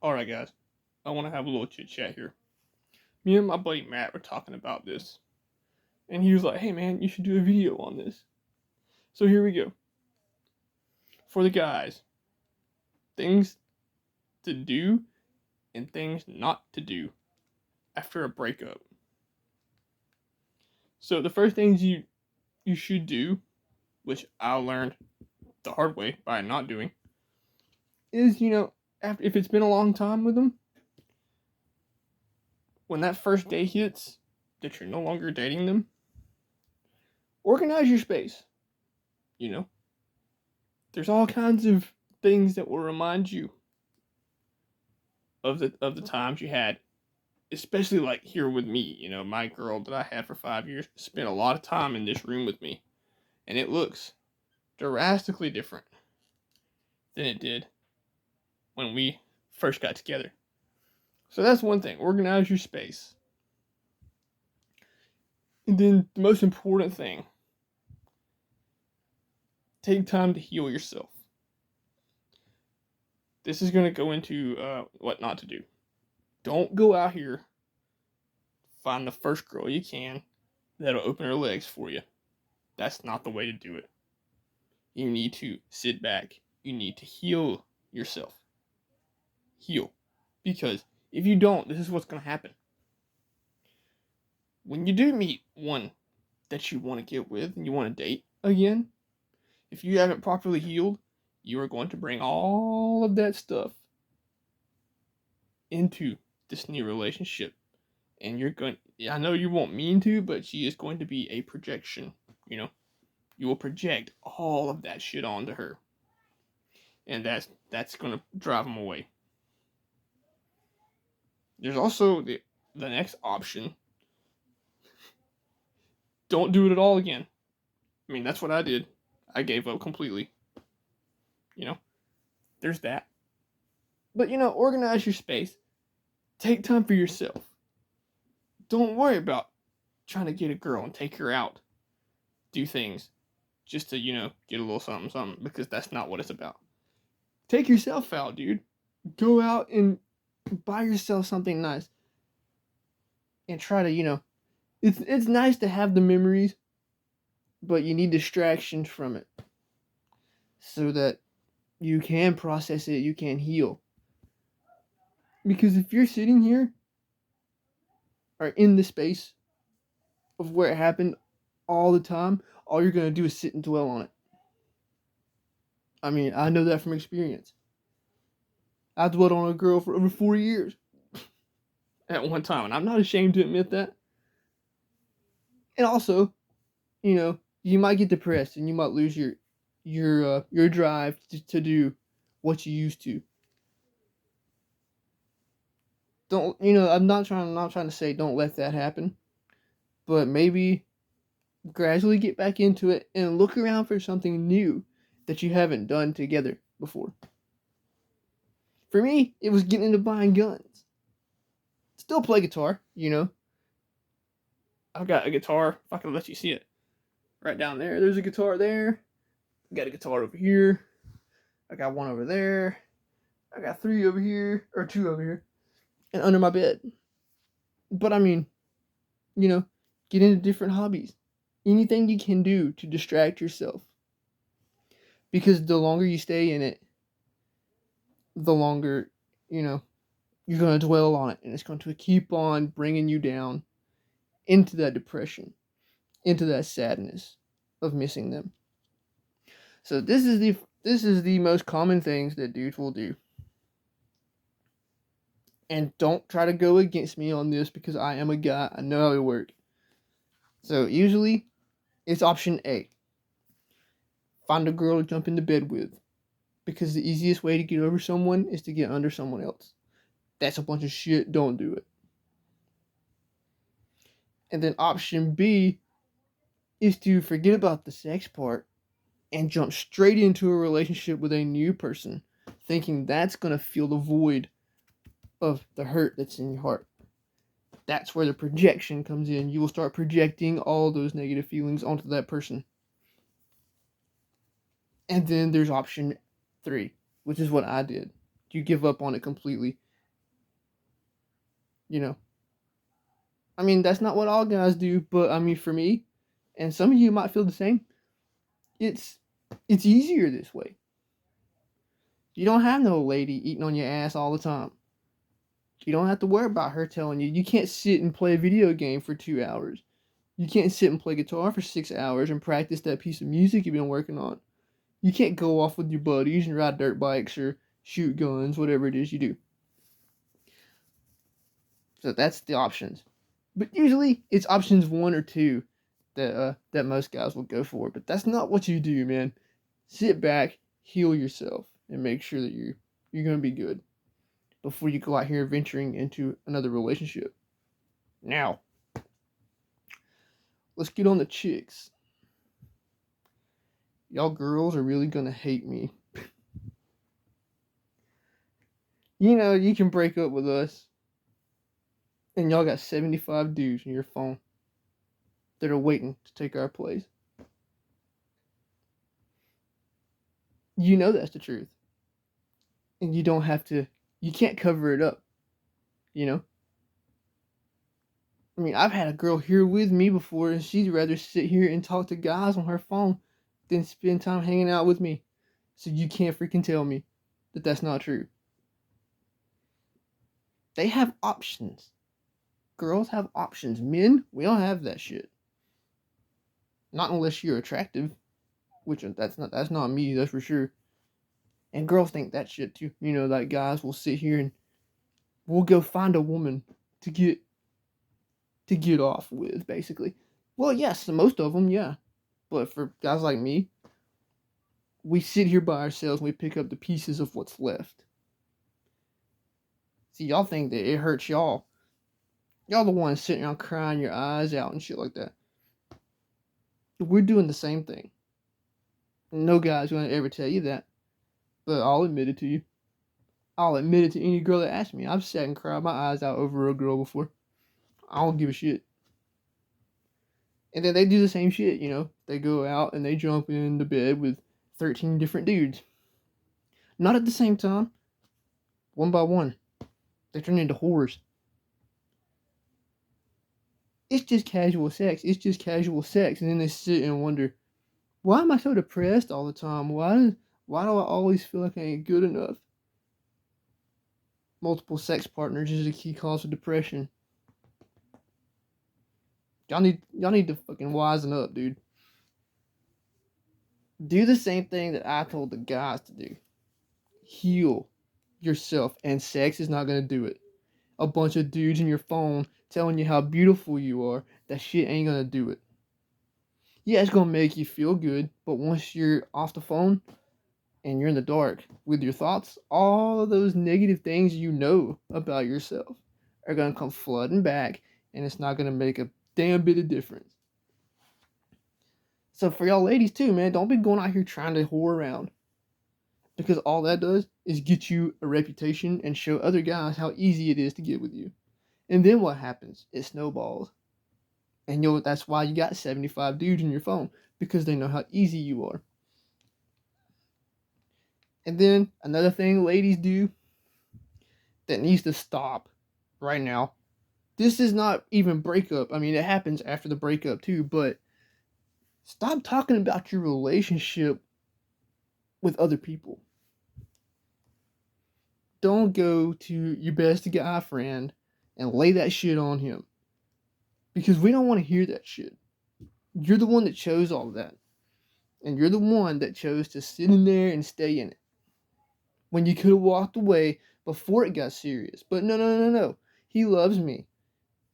Alright, guys. I want to have a little chit chat here. Me and my buddy Matt were talking about this, and he was like, hey man, you should do a video on this. So here we go. For the guys, things to do and things not to do after a breakup. So the first things you should do, which I learned the hard way by not doing, is after if it's been a long time with them, when that first day hits that you're no longer dating them, organize your space. You know, there's all kinds of things that will remind you of the times you had, especially like here with me. My girl that I had for 5 years spent a lot of time in this room with me, and it looks drastically different than it did when we first got together. So that's one thing. Organize your space. And then the most important thing, take time to heal yourself. This is going to go into what not to do. Don't go out here, find the first girl you can that'll open her legs for you. That's not the way to do it. You need to sit back. You need to heal yourself. Heal. Because if you don't, this is what's going to happen. When you do meet one that you want to get with and you want to date again, if you haven't properly healed, you are going to bring all of that stuff into this new relationship. And I know you won't mean to, but she is going to be a projection. You will project all of that shit onto her. And that's going to drive them away. There's also the next option. Don't do it at all again. I mean, that's what I did. I gave up completely. There's that. But, organize your space. Take time for yourself. Don't worry about trying to get a girl and take her out. Do things just to, get a little something, something, because that's not what it's about. Take yourself out, dude. Go out and buy yourself something nice. And try to, it's nice to have the memories, but you need distractions from it so that you can process it, you can heal. Because if you're sitting here or in the space of where it happened all the time, all you're going to do is sit and dwell on it. I mean, I know that from experience. I dwelled on a girl for over 4 years at one time, and I'm not ashamed to admit that. And also, you might get depressed and you might lose your drive to do what you used to. Don't, I'm not trying to say don't let that happen, but maybe gradually get back into it and look around for something new that you haven't done together before. For me, it was getting into buying guns. Still play guitar, I've got a guitar, if I can let you see it. Right down there, there's a guitar there. I got a guitar over here. I got one over there. I got 3 over here, or 2 over here, and under my bed. But I mean, get into different hobbies. Anything you can do to distract yourself. Because the longer you stay in it, the longer, you're going to dwell on it. And it's going to keep on bringing you down into that depression, into that sadness of missing them. So this is the most common things that dudes will do. And don't try to go against me on this because I am a guy. I know how it works. So usually, it's option A. Find a girl to jump into bed with. Because the easiest way to get over someone is to get under someone else. That's a bunch of shit. Don't do it. And then option B is to forget about the sex part and jump straight into a relationship with a new person, thinking that's going to fill the void of the hurt that's in your heart. That's where the projection comes in. You will start projecting all those negative feelings onto that person. And then there's option 3, which is what I did. You give up on it completely. you know. I mean, that's not what all guys do, but I mean, for me, and some of you might feel the same, it's it's easier this way. You don't have no lady eating on your ass all the time. You don't have to worry about her telling you. You can't sit and play a video game for 2 hours. You can't sit and play guitar for 6 hours and practice that piece of music you've been working on. You can't go off with your buddies and ride dirt bikes or shoot guns, whatever it is you do. So that's the options. But usually it's options 1 or 2 that most guys will go for. But that's not what you do, man. Sit back, heal yourself, and make sure that you're gonna be good before you go out here venturing into another relationship. Now, let's get on the chicks. Y'all girls are really gonna hate me. You know, you can break up with us, and y'all got 75 dudes in your phone that are waiting to take our place. You know that's the truth. And you don't have to, you can't cover it up, you know? I mean, I've had a girl here with me before, and she'd rather sit here and talk to guys on her phone than spend time hanging out with me. So you can't freaking tell me that that's not true. They have options. Girls have options. Men, we don't have that shit. Not unless you're attractive, which that's not me, that's for sure. And girls think that shit too. You know, like guys will sit here and we'll go find a woman to get off with, basically. Well, yes, most of them, yeah. But for guys like me, we sit here by ourselves and we pick up the pieces of what's left. See, y'all think that it hurts y'all. Y'all the ones sitting around crying your eyes out and shit like that. We're doing the same thing. No guy's going to ever tell you that. But I'll admit it to you. I'll admit it to any girl that asks me. I've sat and cried my eyes out over a girl before. I don't give a shit. And then they do the same shit, you know. They go out and they jump into bed with 13 different dudes. Not at the same time. One by one. They turn into whores. It's just casual sex. It's just casual sex. And then they sit and wonder, why am I so depressed all the time? Why do I always feel like I ain't good enough? Multiple sex partners is a key cause of depression. Y'all need to fucking wisen up, dude. Do the same thing that I told the guys to do. Heal yourself, and sex is not gonna do it. A bunch of dudes in your phone telling you how beautiful you are, that shit ain't gonna do it. Yeah, it's gonna make you feel good, but once you're off the phone and you're in the dark with your thoughts, all of those negative things you know about yourself are gonna come flooding back, and it's not gonna make a damn bit of difference. So for y'all ladies too, man, don't be going out here trying to whore around. Because all that does is get you a reputation and show other guys how easy it is to get with you. And then what happens? It snowballs. And that's why you got 75 dudes in your phone. Because they know how easy you are. And then another thing ladies do that needs to stop right now. This is not even breakup. I mean, it happens after the breakup too. But stop talking about your relationship with other people. Don't go to your best guy friend and lay that shit on him. Because we don't want to hear that shit. You're the one that chose all of that. And you're the one that chose to sit in there and stay in it. When you could have walked away before it got serious. But no. He loves me.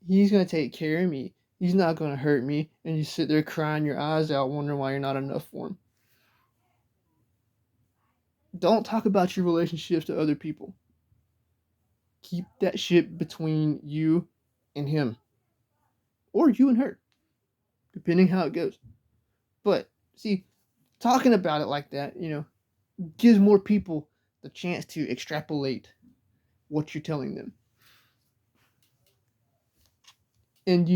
He's going to take care of me. He's not going to hurt me. And you sit there crying your eyes out wondering why you're not enough for him. Don't talk about your relationships to other people. Keep that shit between you and him. Or you and her. Depending how it goes. But, see, talking about it like that, gives more people the chance to extrapolate what you're telling them. And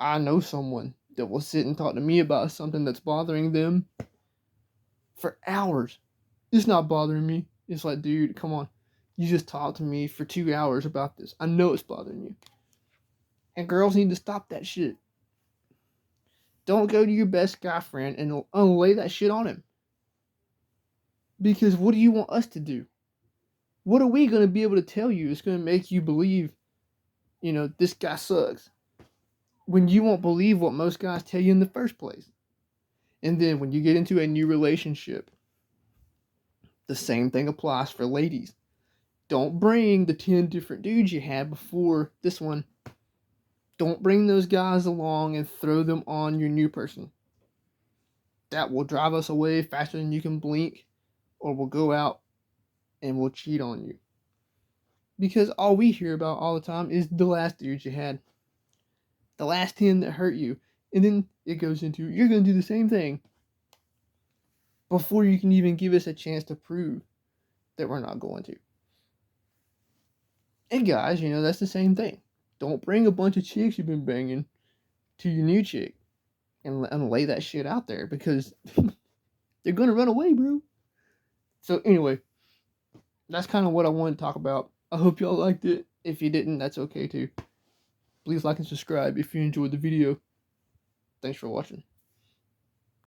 I know someone that will sit and talk to me about something that's bothering them for hours. It's not bothering me. It's like, dude, come on. You just talked to me for 2 hours about this. I know it's bothering you. And girls need to stop that shit. Don't go to your best guy friend and lay that shit on him. Because what do you want us to do? What are we going to be able to tell you? It's going to make you believe, this guy sucks. When you won't believe what most guys tell you in the first place. And then when you get into a new relationship, the same thing applies for ladies. Don't bring the 10 different dudes you had before this one. Don't bring those guys along and throw them on your new person. That will drive us away faster than you can blink, or we'll go out and we'll cheat on you. Because all we hear about all the time is the last dudes you had. The last 10 that hurt you. And then it goes into, you're going to do the same thing before you can even give us a chance to prove that we're not going to. And guys, that's the same thing. Don't bring a bunch of chicks you've been banging to your new chick and lay that shit out there, because they're going to run away, bro. So anyway, that's kind of what I wanted to talk about. I hope y'all liked it. If you didn't, that's okay too. Please like and subscribe if you enjoyed the video. Thanks for watching.